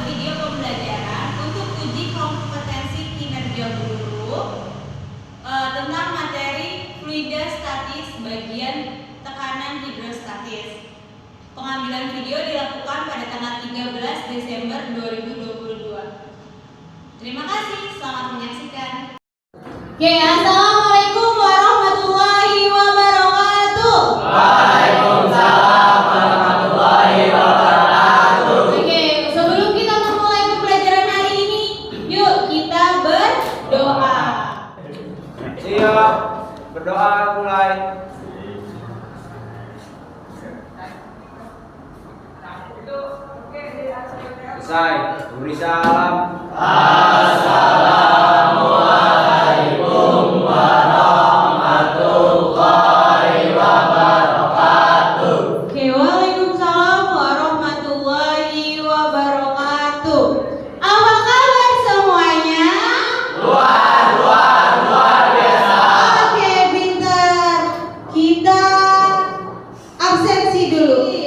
video pembelajaran untuk uji kompetensi kinerja guru tentang materi fluidostatis bagian tekanan hidrostatis. Pengambilan video dilakukan pada tanggal 13 Desember 2022. Terima kasih, selamat menyaksikan. Oke, assalamualaikum warahmatullahi wabarakatuh. Waalaikumsalam warahmatullahi wabarakatuh. Oke, sebelum kita memulai pembelajaran hari ini, yuk kita berdoa. Siap, berdoa mulai. Selesai, beri salam. Assalamualaikum warahmatullahi wabarakatuh. Oke, waalaikumsalam warahmatullahi wabarakatuh. Apa kabar semuanya? Luar biasa. Oke, pintar. Kita absensi dulu.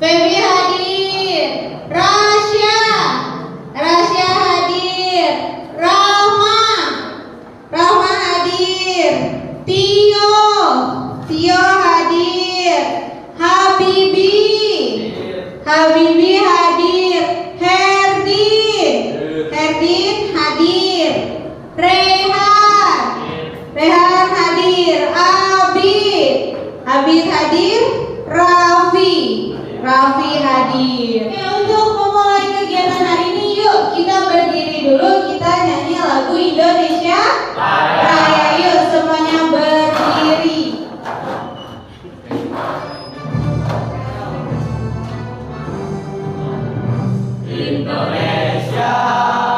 Feby hadir. Rasya hadir. Rahma hadir. Tio hadir. Habibi hadir. Herdin hadir. Rehan hadir. Abid hadir. Raffi hadir. Oke, untuk memulai kegiatan hari ini, yuk kita berdiri dulu, kita nyanyi lagu Indonesia Raya. Yuk semuanya berdiri. Indonesia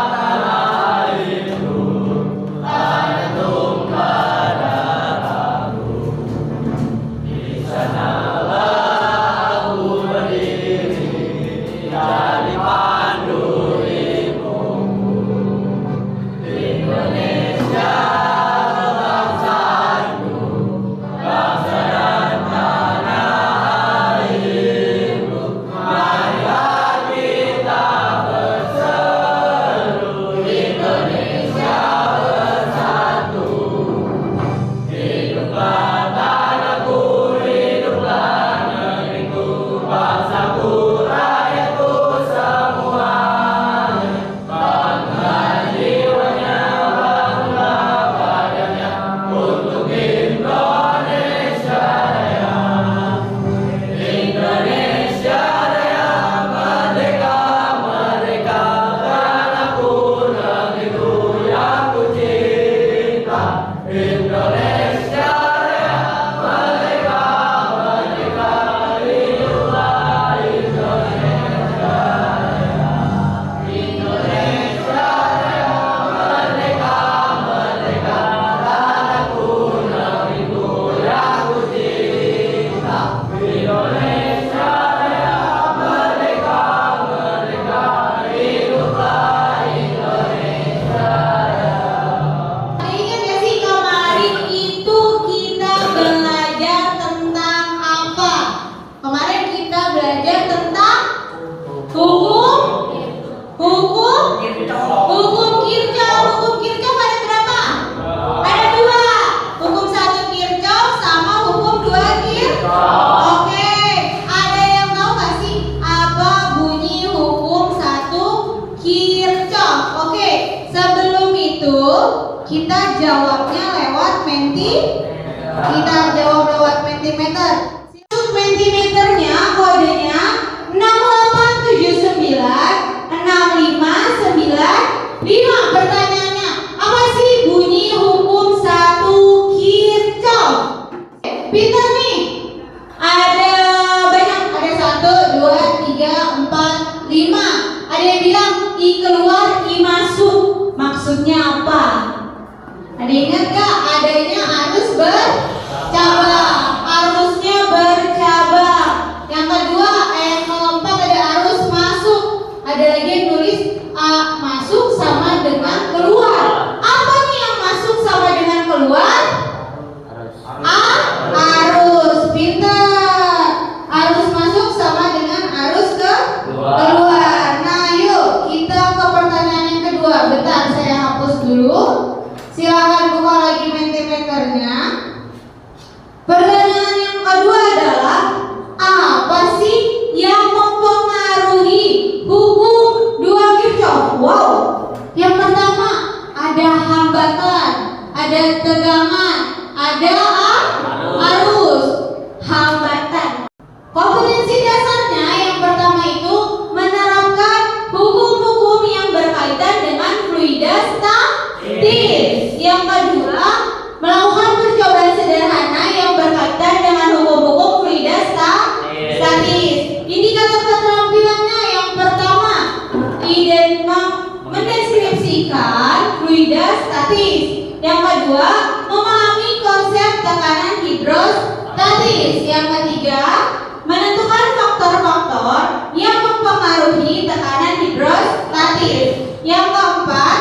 tanah airku, tanah tumpah darahku. Di sanalah aku berdiri, jadi pandu ibuku. Indonesia bangsaku, bangsa dan tanah airku. Marilah kita berseru, Indonesia bersatu. Hiduplah tanahku, hiduplah negeriku, bangsaku, rakyatku semuanya. Bangga jiwanya, bangga badannya, untuk Indonesia Raya. Indonesia Raya, merdeka, merdeka, tanahku, negeriku yang ku cinta. Indonesia Raya, merdeka, merdeka, hiduplah Indonesia Raya. Indonesia Raya, merdeka, merdeka, tanahku, negeriku yang ku cinta. Indonesia Raya, merdeka, merdeka, hiduplah Indonesia Raya. Ingat gak sih kemarin itu kita belajar tentang apa? Kemarin kita belajar tentang hukum Kirchhoff. Hukum Kirchhoff ada berapa? Ada dua. Hukum 1 Kirchhoff sama hukum 2 Kirchhoff. Oke, ada yang tahu gak sih apa bunyi hukum 1 Kirchhoff? Oke, sebelum itu kita jawabnya lewat Mentimeter. Untuk Mentimeternya kodenya 687965995. Pertanyaannya, apa sih bunyi hukum 1 Kirchhoff? Pintar nih. Ada banyak, ada 1, 2, 3, 4, 5. Ada yang bilang I keluar, I masuk. Maksudnya apa? Ada ingat gak? Adanya arus bercabang. Arusnya Kedua. Nah, yuk kita ke pertanyaan yang kedua. Bentar, saya hapus dulu. Silakan buka lagi Mentimeternya. Pertanyaan yang kedua adalah apa sih yang mempengaruhi hukum 2 Kirchhoff? Wow. Yang pertama ada hambatan, ada tegangan, ada arus. Hambatan. Kompetensi dasarnya yang pertama itu menerapkan hukum-hukum yang berkaitan dengan fluida statis. Yang kedua, melakukan percobaan sederhana yang berkaitan dengan hukum-hukum fluida statis. Indikator keterampilannya yang pertama, mendeskripsikan fluida statis. Yang kedua, memahami konsep tekanan hidrostatis. Yang ketiga, menentukan faktor-faktor yang mempengaruhi tekanan hidrostatis. Yang keempat,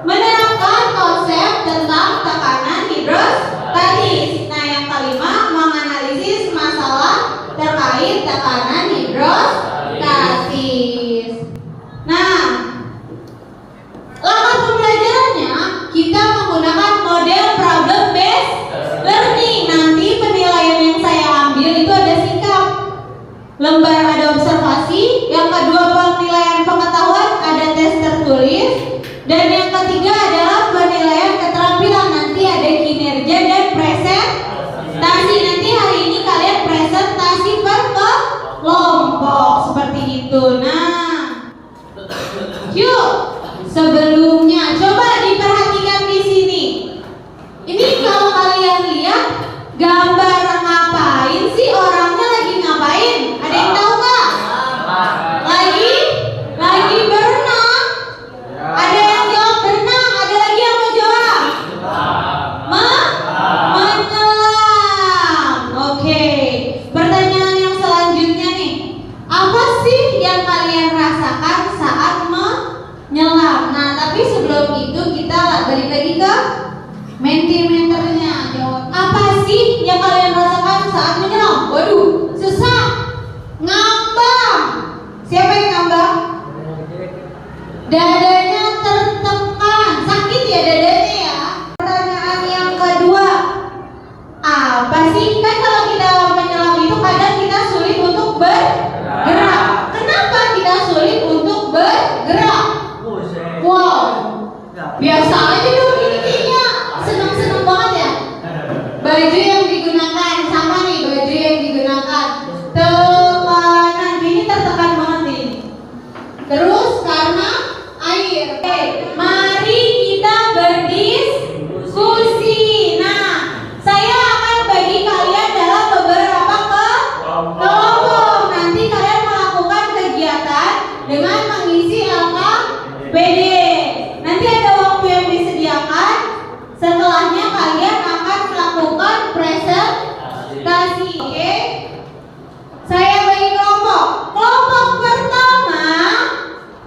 menerapkan konsep tentang tekanan hidrostatis. Nah, yang kelima, menganalisis masalah terkait tekanan hidrostatis. Nah, langkah pembelajarannya kita menggunakan model problem based learning. Nanti penilaian yang saya ambil itu ada sikap, lembar ada observasi, yang kedua penilaian pengetahuan ada tes tertulis, dan yang ketiga adalah penilaian keterampilan. Nanti ada kinerja dan presentasi. Nanti hari ini kalian presentasi per kelompok seperti itu. Nah, yuk sebelumnya coba diperhatikan di sini. Ini kalau kalian lihat gambar ngapain sih, orangnya lagi ngapain? Ada yang tahu nggak? Lagi berenang. Ada yang jawab berenang. Ada lagi yang mau jawab? Menyelam. Oke. Pertanyaan yang selanjutnya nih. Apa sih yang kalian rasakan saat menyelam? Nah, tapi sebelum itu kita balik lagi ke Mentimeternya. Jawab. Apa sih yang kalian rasakan saat menyelam? Waduh, sesak, ngambang. Siapa yang ngambang? Dadanya tertekan. Sakit ya dadanya ya. Pertanyaan yang kedua. Apa sih? Kan kalau kita menyelam itu kadang kita sulit untuk bergerak. Kenapa kita sulit untuk bergerak? Wow, biasa aja dong ini kayaknya. Seneng-seneng banget ya. Baju yang digunakan sama nih, baju yang digunakan. Tekanan, ini tertekan banget nih. Terus karena air. Oke, mari kita berdiskusi. Nah, saya akan bagi kalian dalam beberapa kelompok. Nanti kalian melakukan kegiatan dengan mengisi LKPD. Nanti ada waktu yang disediakan. Setelahnya kalian akan melakukan presentasi. Oke? Saya bagi kelompok. Kelompok pertama,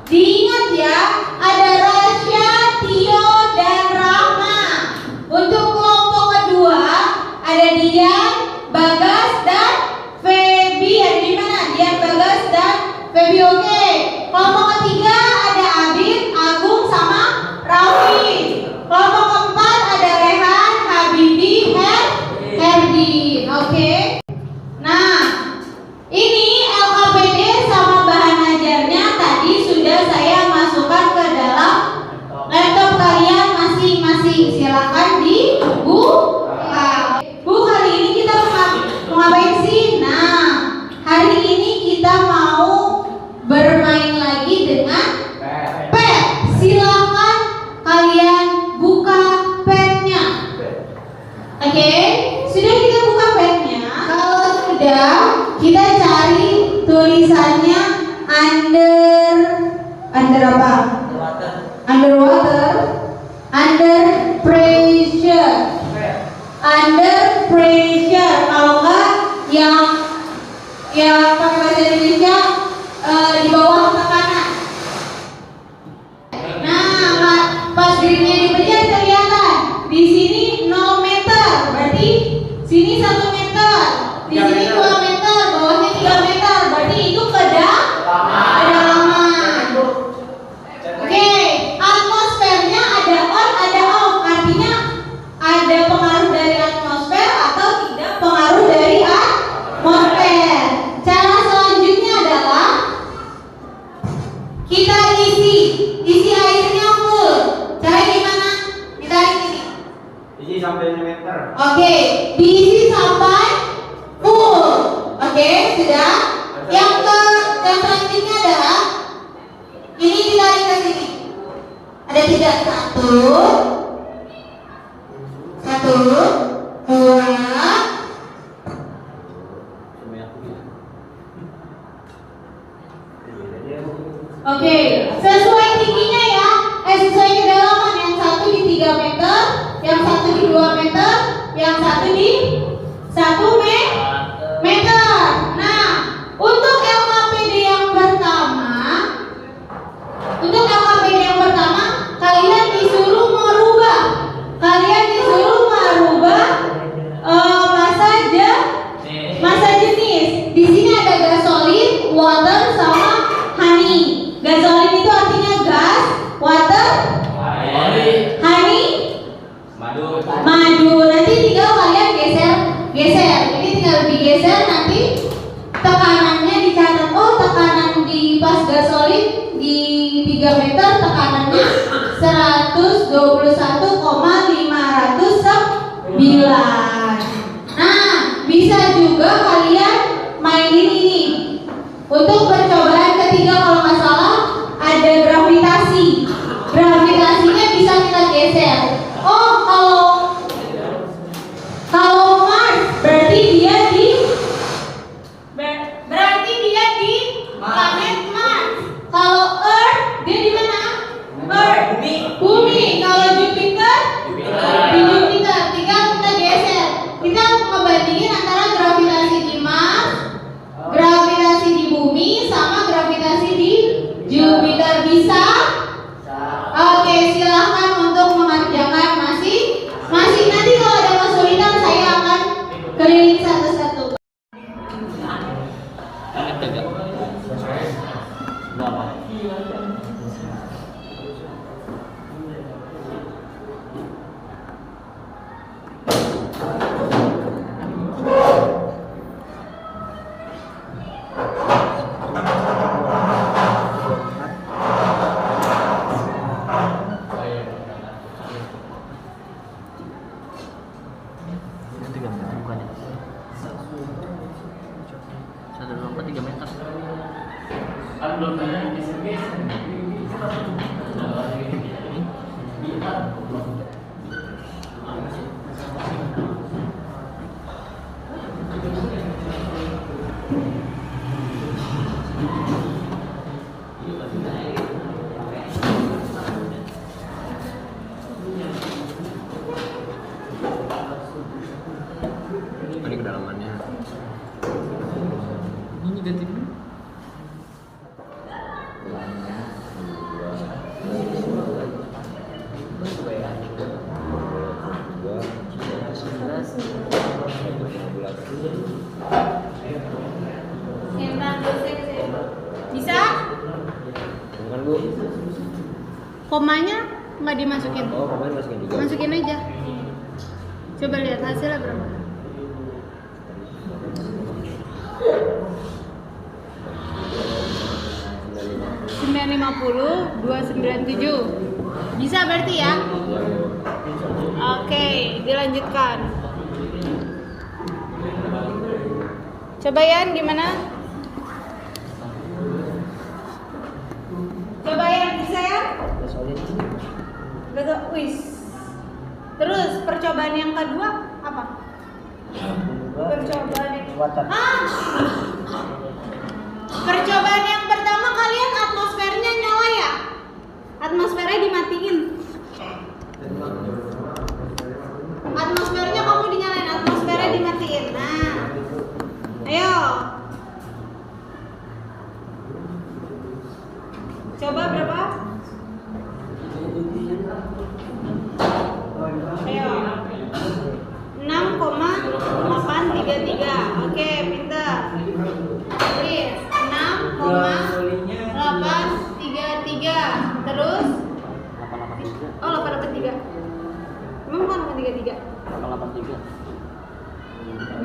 diingat ya, ada Rasya, Tio, dan Rahma. Untuk kelompok kedua, ada Dian, Bagas, dan Feby. Ada di mana? Dian, Bagas, dan Feby. Oke. Kelompok ketiga ada Abid, Agung, sama Raffi. Kelompok keempat ada Rehan, Habibi, Herdi. Oke. Nah, ini LKPD sama bahan ajarnya tadi sudah saya masukkan ke dalam laptop kalian masing-masing. Silakan dibuka. Bu, kali ini kita mau ngapain sih? Nah, hari ini kita mau bermain lagi dengan pet. Silakan kalian buka petnya. Oke, sudah kita buka petnya. Kalau sudah, kita cari tulisannya under apa? Underwater, under pressure. Under pressure. Kalau enggak yang pakai bahasa Indonesia di bawah tekanan. Nah, pas greennya diberikan kelihatan. Di sini 0 meter, berarti sini 1 meter. Di sini 2 meter, bawahnya 3 meter, berarti itu kedalaman. Ada 3. 1, 2. Oke, sesuai tingginya ya. Sesuai kedalaman. Yang satu di 3 meter, yang satu di 2 meter, yang satu di 1 meter. Nah, untuk LKPD yang pertama, kalian disuruh merubah massa jenis. Di sini ada gasolin, water, sama honey. Gasolin itu artinya gas, water, honey, madu. Nanti tinggal kalian geser. Ini tinggal digeser, nanti tekanannya dicatat. Oh, tekanan di pas gasolin di 3 meter tekanannya 121,509. Nah, bisa juga kalian mainin ini. Untuk percobaan ketiga kalau nggak salah ada gravitasi. Gravitasinya bisa kita geser. Oh, kalau Mars berarti dia di planet Mars. Kalau Earth dia di mana? Bumi. Kalau Jupiter di Jupiter. Tinggal kita geser. Kita ngebandingin antara gravitasi di Mars, gravitasi di Bumi, sama gravitasi di Jupiter. Bisa? Oke, silahkan untuk mengerjakan masing-masing. Nanti kalau ada kesulitan saya akan keliling satu-satu. Ini kedalamannya. Ini ganti dulu. Bisa? Bukan, Bu. Komanya nggak dimasukin. Oh, komanya masukin juga. Masukin aja. Coba lihat hasilnya berapa. 950, 297. Bisa berarti ya? Oke, dilanjutkan. Coba Yan, gimana? Coba Yan, bisa ya? Betul, wis. Terus percobaan yang kedua apa? Percobaan yang percobaan yang pertama kalian atmosfernya nyala ya? Atmosfernya dimatiin. Atmosfernya kamu dinyalain, atmosfernya dimatiin. Nah, ayo. Coba berapa? Ayo. 6,833. Oke, pintar. Please. 6,833. Terus? 883. Oh, 883. Emang bukan 833? 883.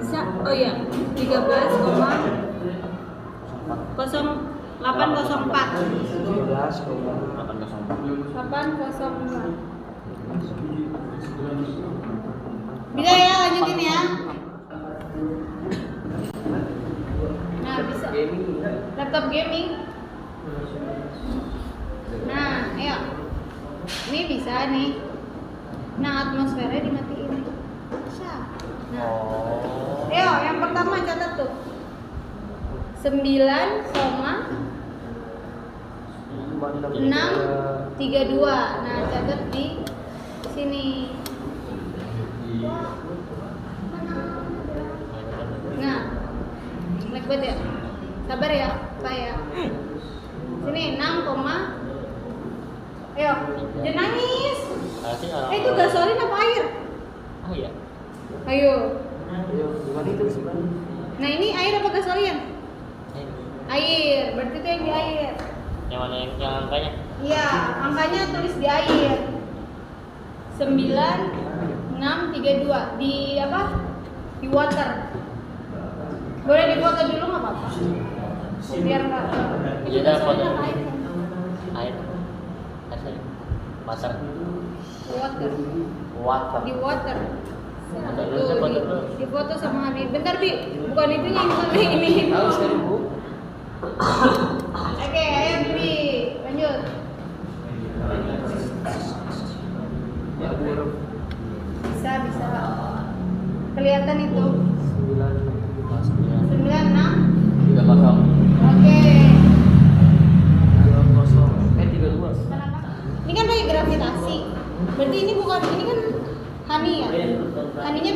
Bisa? Oh iya. 13,0804. 804. Bisa ya, lanjutin ya. Nah, bisa. Laptop gaming. Nah, ayo. Ini bisa nih. Nah, atmosfernya dimatiin. Bisa. Nah. Ayo, yang pertama catat tuh. 9,632. Nah, catat di sini. Nah, jelek banget ya. Sabar ya, Pak ya. Sini 6, ayo, jangan nangis. Itu gasolin apa air? Oh iya. Ayo. Gimana itu sebenarnya? Nah, ini air apa gasolin? Air, berarti itu yang di air. Yang mana yang angkanya? Iya, angkanya tulis di air. 9,632 di apa? Di water. Boleh di foto dulu nggak apa-apa? Biar nggak. Itu Iya, foto. gasolin apa air? Air. Air. Water. Water. Water. Di water. Foto dulu. Di foto sama Abi. Bentar Bi, bukan itu yang ini. Tahu sekali Bu. Oke, ayo Bibi, lanjut. Bisa. Kelihatan itu. 96. 30. Oke. 32. Kenapa? Ini kan pakai gravitasi. Berarti ini bukan, ini kan honey ya. Honey-nya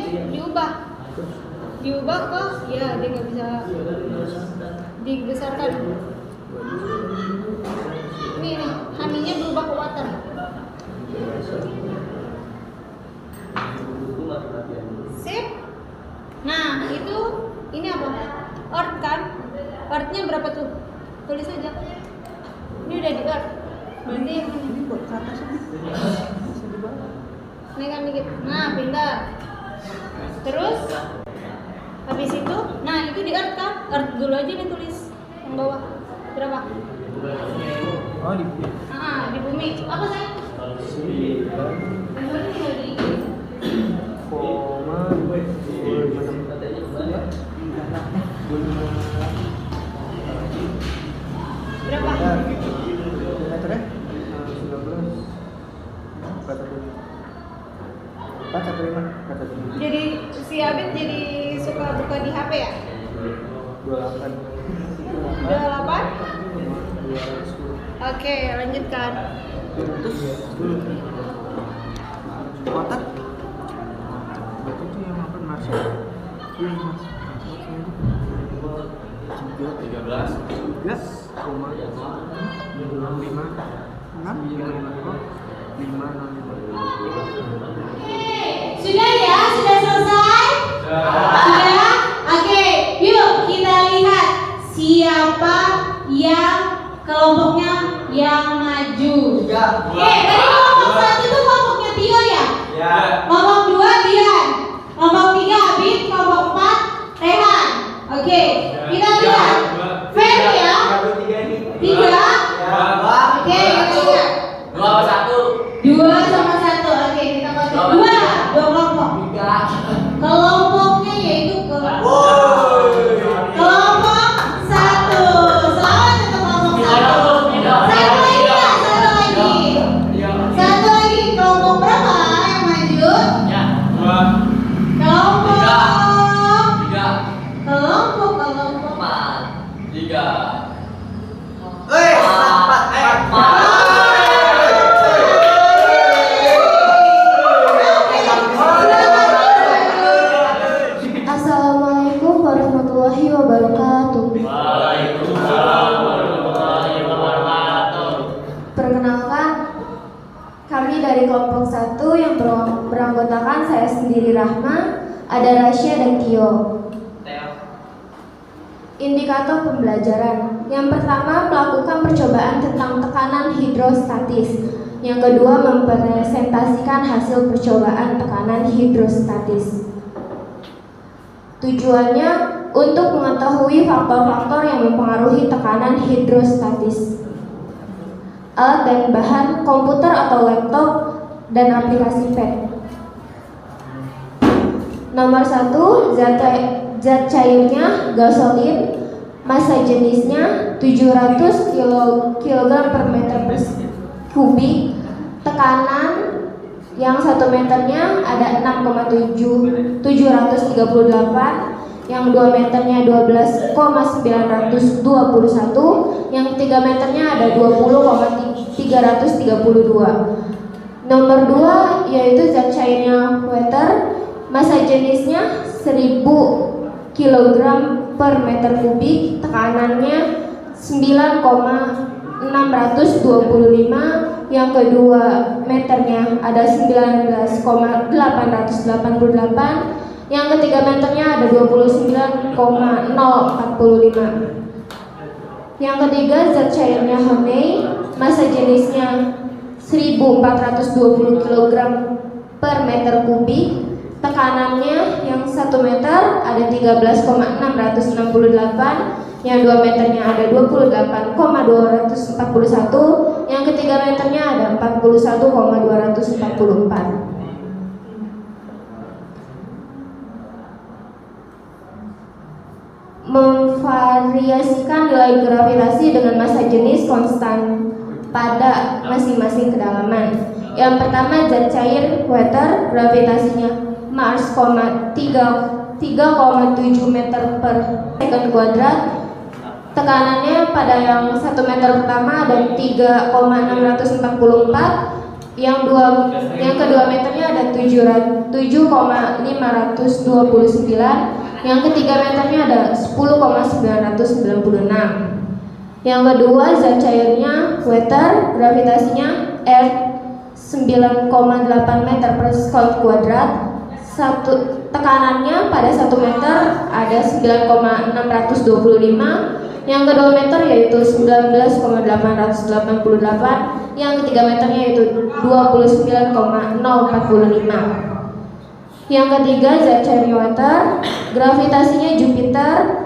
diubah ke, ya dia nggak bisa dibesarkan. Ini honey-nya berubah ke water. Sip. Nah, itu ini apa? Earth kan? Earth-nya berapa tuh? Tulis aja. Ini udah di earth. Berarti yang ini buat ke atas ini. Naikkan dikit. Nah, pindah. Terus habis itu, nah itu di earth kan? Earth dulu aja nih tulis yang bawah. Berapa? Oh, di bumi. Di bumi. Apa sayang? Berapa? Meternya? 19. Jadi si Abid jadi suka buka di HP ya? 28. 28? Oke, lanjutkan. Water. Berarti itu yang apa Mars? Iya Mars. 13,5 Sudah ya? Sudah selesai? Sudah? Oke, yuk kita lihat siapa yang kelompoknya yang maju. Tadi kelompok 1 itu kelompoknya Tio ya? Kelompok 2 Dian, kelompok 3 Abid, kelompok 4 Rehan. Oke, kita lihat. Ferry ya? 3. Oke, kita lihat. 2 sama 1. Oke, kita kasih 2 kelompok. Kelompoknya yaitu kelompok 1. Selamat untuk kelompok 1. Satu lagi. Kelompok berapa yang maju? Assalamualaikum warahmatullahi wabarakatuh. Perkenalkan, kami dari kelompok 1 yang beranggotakan saya sendiri Rahma, ada Rasya dan Tio. Indikator pembelajaran. Yang pertama, melakukan percobaan tentang tekanan hidrostatis. Yang kedua, mempresentasikan hasil percobaan tekanan hidrostatis. Tujuannya untuk mengetahui faktor-faktor yang mempengaruhi tekanan hidrostatis. Alat dan bahan komputer atau laptop dan aplikasi pad. Nomor 1, zat cairnya gasolin, massa jenisnya 700 kg per meter kubik, tekanan yang 1 meternya ada 6,738, yang 2 meternya 12,921, yang 3 meternya ada 20,332. Nomor 2 yaitu zat cairnya water, massa jenisnya 1000 kg per meter kubik, tekanannya 9,625, yang kedua meternya ada 19,888, yang ketiga meternya ada 29,045. Yang ketiga zat cairnya honey, massa jenisnya 1420 kg per meter kubik, tekanannya yang 1 meter ada 13,668, yang 2 meternya ada 28,241, yang ketiga meternya ada 41,244. Memvariasikan nilai gravitasi dengan massa jenis konstan pada masing-masing kedalaman. Yang pertama zat cair water, gravitasinya Mars, 3,7 meter per second kuadrat. Tekanannya pada yang 1 meter pertama ada 3,644, yang kedua meternya ada 7,529, yang ketiga meternya ada 10,996. Yang kedua zat cairnya water, gravitasinya Earth, 9,8 meter per second kuadrat. Tekanannya pada 1 meter ada 9,625, yang kedua meter yaitu 19,888, yang ketiga meternya yaitu 29,045. Yang ketiga zat cair water, gravitasinya Jupiter,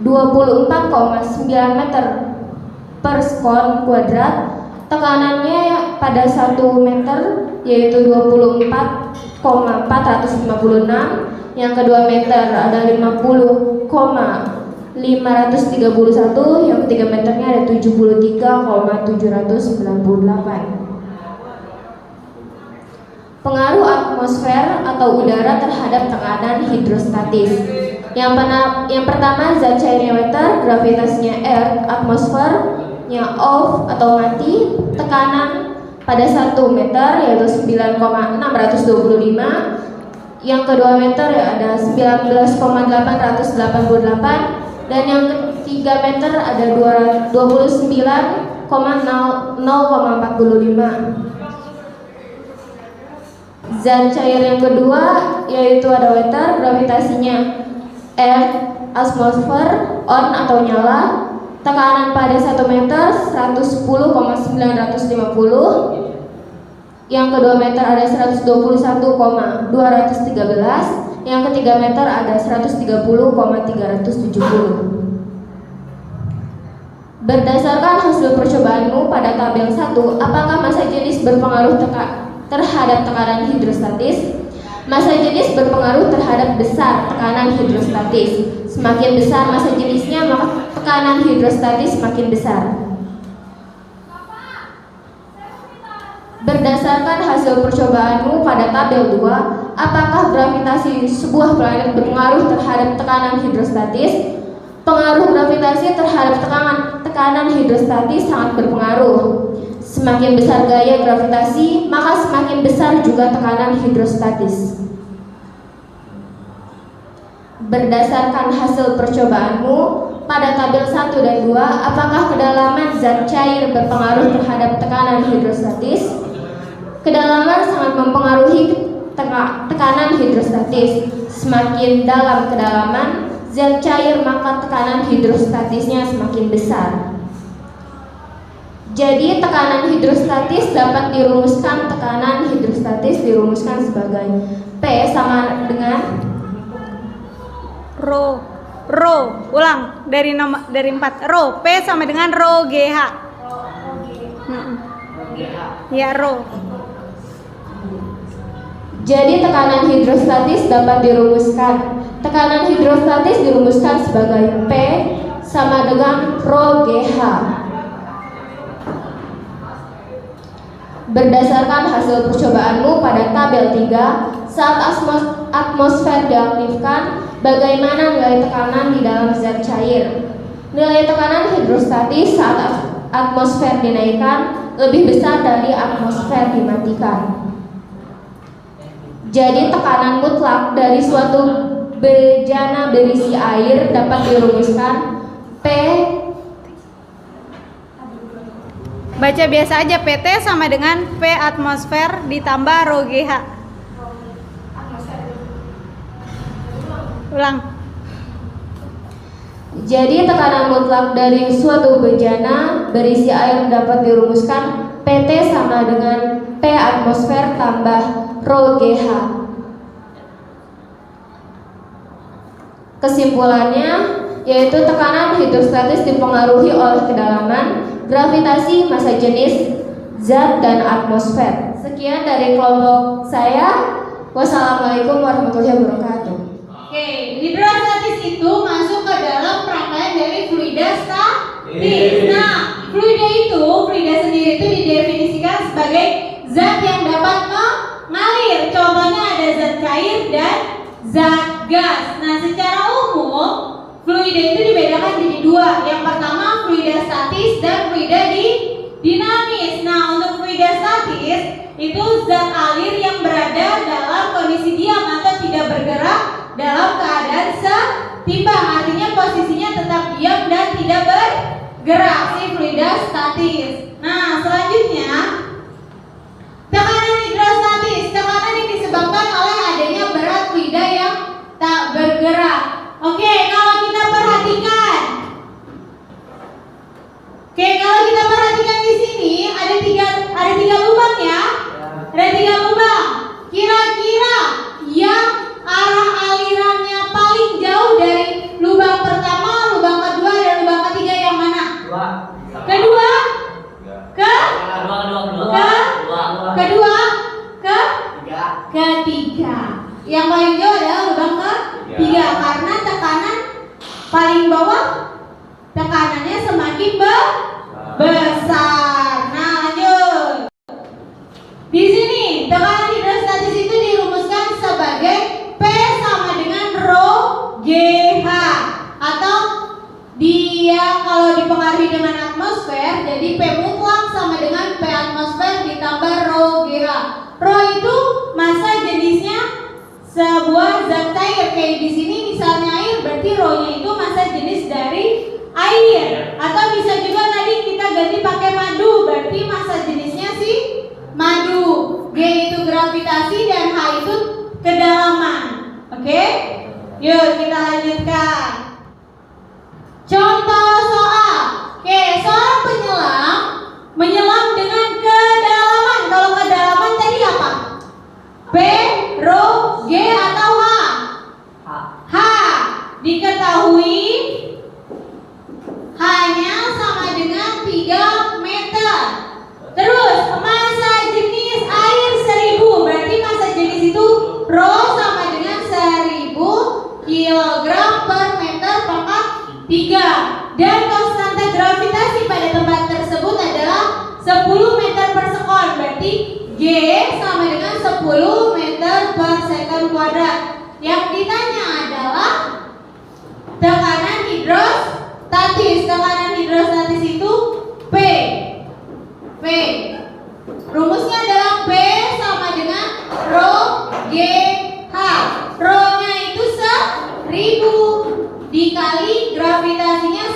24,9 meter per sekon kuadrat. Tekanannya pada 1 meter yaitu 24,456, yang kedua meter ada 50,531, yang ketiga meternya ada 73,798. Pengaruh atmosfer atau udara terhadap tekanan hidrostatis. Yang pertama zat cairnya water, gravitasinya Earth, atmosfernya off atau mati, tekanan pada 1 meter yaitu 9,625, yang kedua meter ya ada 19,888, dan yang ketiga meter ada 29,045. Zat cair yang kedua yaitu ada water, gravitasinya Earth, atmosfer on atau nyala, tekanan pada 1 meter 110,950, yang kedua meter ada 121,213, yang ketiga meter ada 130,370. Berdasarkan hasil percobaanmu pada tabel 1, apakah massa jenis berpengaruh terhadap tekanan hidrostatis? Massa jenis berpengaruh terhadap besar tekanan hidrostatis. Semakin besar massa jenisnya, maka tekanan hidrostatis semakin besar. Berdasarkan hasil percobaanmu pada tabel 2, apakah gravitasi sebuah planet berpengaruh terhadap tekanan hidrostatis? Pengaruh gravitasi terhadap tekanan hidrostatis sangat berpengaruh. Semakin besar gaya gravitasi, maka semakin besar juga tekanan hidrostatis. Berdasarkan hasil percobaanmu pada tabel 1 dan 2, apakah kedalaman zat cair berpengaruh terhadap tekanan hidrostatis? Kedalaman sangat mempengaruhi tekanan hidrostatis. Semakin dalam kedalaman zat cair, maka tekanan hidrostatisnya semakin besar. Jadi tekanan hidrostatis dapat dirumuskan, sebagai P sama dengan Rho, ulang dari 4. Rho, P sama dengan Rho GH. Ya, Rho. Jadi tekanan hidrostatis dapat dirumuskan. Tekanan hidrostatis dirumuskan sebagai P sama dengan Rho GH. Berdasarkan hasil percobaanmu pada tabel 3, saat atmosfer diaktifkan, bagaimana nilai tekanan di dalam zat cair? Nilai tekanan hidrostatis saat atmosfer dinaikkan lebih besar dari atmosfer dimatikan. Jadi tekanan mutlak dari suatu bejana berisi air dapat dirumuskan P. Baca biasa aja, PT sama dengan P atmosfer ditambah rho GH. Ulang. Jadi tekanan mutlak dari suatu bejana berisi air dapat dirumuskan PT sama dengan P atmosfer tambah rho GH. Kesimpulannya yaitu tekanan hidrostatis dipengaruhi oleh kedalaman, gravitasi, massa jenis, zat, dan atmosfer. Sekian dari kelompok saya. Wassalamualaikum warahmatullahi wabarakatuh. Oke, hidrostatis itu masuk ke dalam rangkaian dari fluida statis. Nah, fluida sendiri itu didefinisikan sebagai zat yang dapat mengalir. Contohnya ada zat cair dan zat gas. Nah, secara umum fluida itu dibedakan jadi dua. Yang pertama fluida statis dan fluida dinamis. Nah, untuk fluida statis itu zat alir yang berada dalam kondisi diam atau tidak bergerak dalam keadaan setimbang. Artinya posisinya tetap diam dan tidak bergerak, si fluida statis. Nah, selanjutnya tekanan hidrostatis. Tekanan yang disebabkan oleh adanya berat fluida yang tak bergerak. Oke, kalau kita perhatikan di sini ada tiga lubang ya. Ada 3 lubang. Kira-kira yang arah alirannya paling jauh dari lubang pertama, lubang kedua, dan lubang ketiga yang mana? Kedua? Ketiga. Yang paling jauh adalah lubang ketiga karena tekanan paling bawah tekanannya semakin besar. Nah, lanjut. Di sini tekanan hidrostatis itu dirumuskan sebagai P sama dengan rho GH, atau dia kalau dipengaruhi dengan atmosfer jadi P mutlak sama dengan P atmosfer ditambah rho GH. Rho itu massa jenisnya sebuah zat cair. Kayak di sini misalnya air, berarti rho-nya itu massa jenis dari air. Atau bisa juga tadi kita ganti pakai madu, berarti massa jenisnya si madu. G itu gravitasi dan H itu kedalaman. Oke? Yuk kita lanjutkan. Contoh soal. Oke, seorang penyelam menyelam dengan kedalaman. Kalau kedalaman tadi apa? P, rho, G atau H? H. Diketahui hanya sama dengan 3 meter. Terus massa jenis air 1000, berarti massa jenis itu rho sama dengan 1000 kg per meter pangkat 3. Dan konstanta gravitasi pada tempat tersebut adalah 10 meter per sekon, berarti G sama dengan 10 meter per sekon kuadrat. Yang ditanya adalah tekanan hidrostatis. Tekanan hidrostatis itu P. Rumusnya adalah P sama dengan rho GH. Rho-nya itu 1000 dikali gravitasinya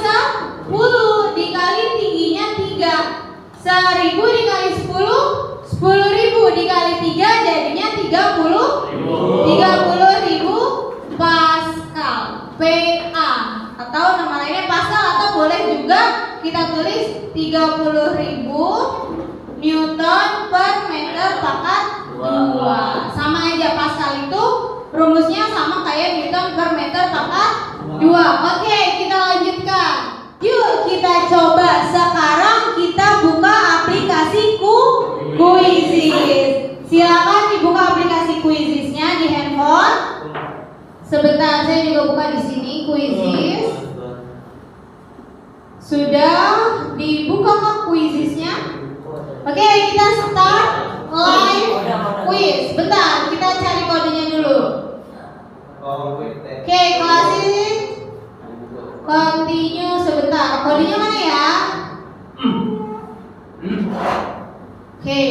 10 dikali tingginya 3. 1000 dikali 10, 10.000 dikali 3 jadinya 30.000 Pascal. PA atau nama lainnya Pascal, atau boleh juga kita tulis 30.000 Newton per meter pangkat 2. Sama aja, Pascal itu rumusnya sama kayak Newton per meter pangkat 2. Oke, kita lanjutkan. Yuk kita coba. Sekarang kita buka aplikasi Quizizz. Silakan dibuka aplikasi Quizizz-nya di handphone. Sebentar, saya juga buka di sini Quizizz. Sudah dibuka ke Quizizz-nya? Oke, kita start. live quiz. Bentar, kita cari kodenya dulu. Oke, kelas ini continue sebentar. Kodenya mana ya? Oke.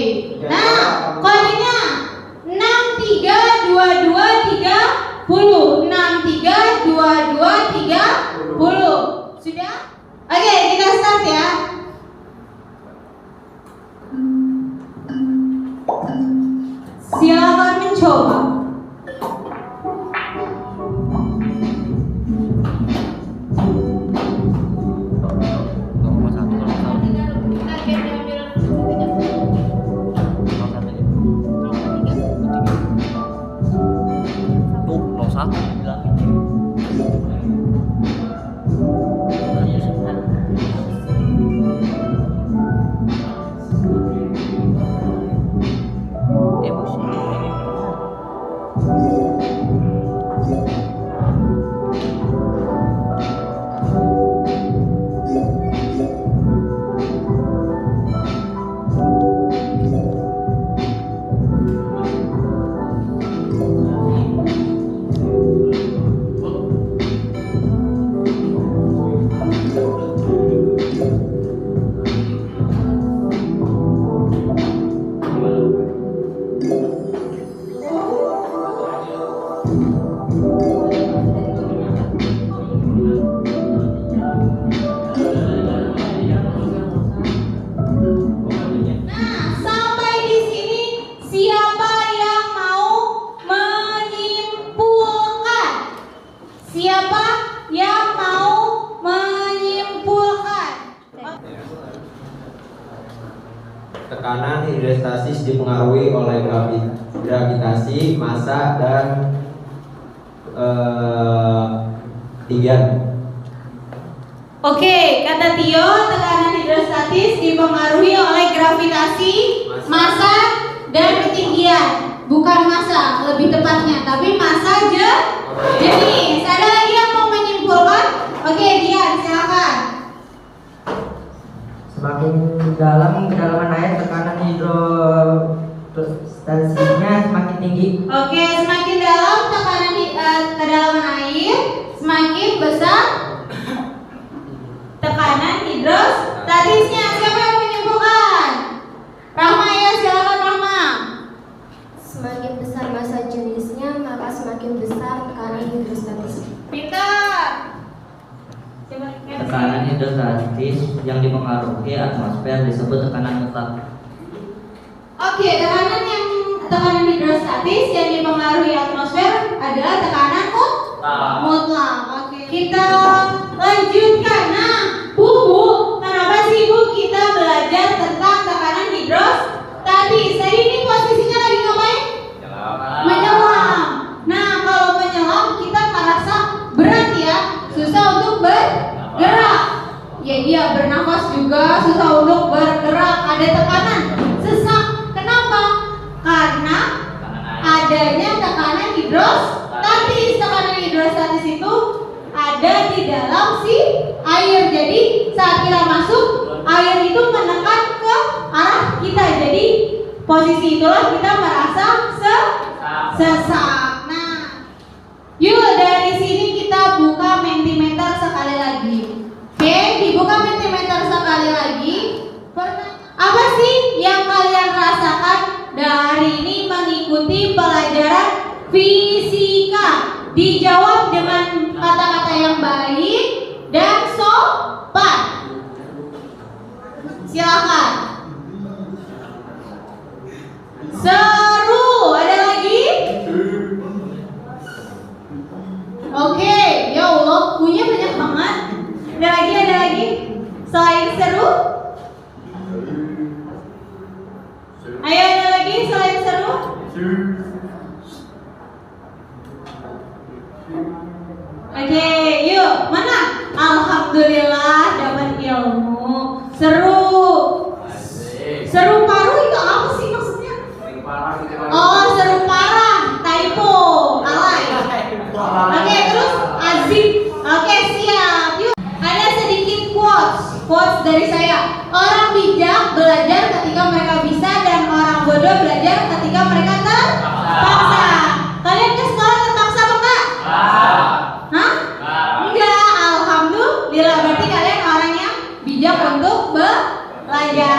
Nah, kodenya 632230. 632230. Sudah? Oke, kita start ya. Silakan mencoba. Tekanan hidrostatis dipengaruhi oleh gravitasi, massa, dan ketinggian. Oke, kata Tio, tekanan hidrostatis dipengaruhi oleh gravitasi, massa, dan ketinggian. Bukan massa, lebih tepatnya, tapi massa aja. Jadi, ada lagi yang mau menyimpulkan? Oke, Dian, silakan. Semakin dalam kedalaman air, tekanan hidrostasinya semakin tinggi. Oke, semakin dalam tekanan kedalaman air, semakin besar tekanan hidrostatisnya. Siapa yang menyimpulkan? Rahma ya, silakan Rahma. Semakin besar massa jenisnya, maka semakin besar tekanan hidrostatis. Pintar. Tekanan hidrostatis yang dipengaruhi atmosfer disebut tekanan mutlak. Oke, tekanan hidrostatis yang dipengaruhi atmosfer adalah tekanan mutlak. Oke, kita lanjutkan. Nah, Bu, kenapa sih Bu kita belajar tentang tekanan hidrostatis? Tadi ini posisinya lagi ngapain? Menyelam. Nah, kalau menyelam kita merasa berat ya, susah untuk bergerak. Ya dia bernafas juga susah untuk bergerak, ada tekanan, sesak. Kenapa? Karena adanya tekanan hidrostatis. Tekanan hidrostatis itu ada di dalam si air. Jadi saat kita masuk, air itu menekan ke arah kita. Jadi posisi itulah kita merasa sesak. Nah, yuk dari sini kita buka Mentimeter sekali lagi. Oke, dibuka Mentimeter sekali lagi. Apa sih yang kalian rasakan dari ini mengikuti pelajaran fisika? Dijawab dengan kata-kata yang baik dan sopan. Silakan. Seru, ada lagi? Oke, ya Allah, punya banyak banget. Ada lagi? Selain seru? Ayo, ada lagi selain seru? Oke, yuk, mana? Alhamdulillah dapat ilmu. Seru paru itu apa sih maksudnya? Oh, seru parah, typo, alay. Oke, terus azim. Oke, siap. Yuk, ada sedikit quotes dari saya. saya. Orang bijak belajar ketika mereka bisa dan orang bodoh belajar ketika mereka terpaksa. Kalian ke sekolah terpaksa apa enggak? Hah? Enggak, alhamdulillah. Berarti kalian orang yang bijak untuk belajar.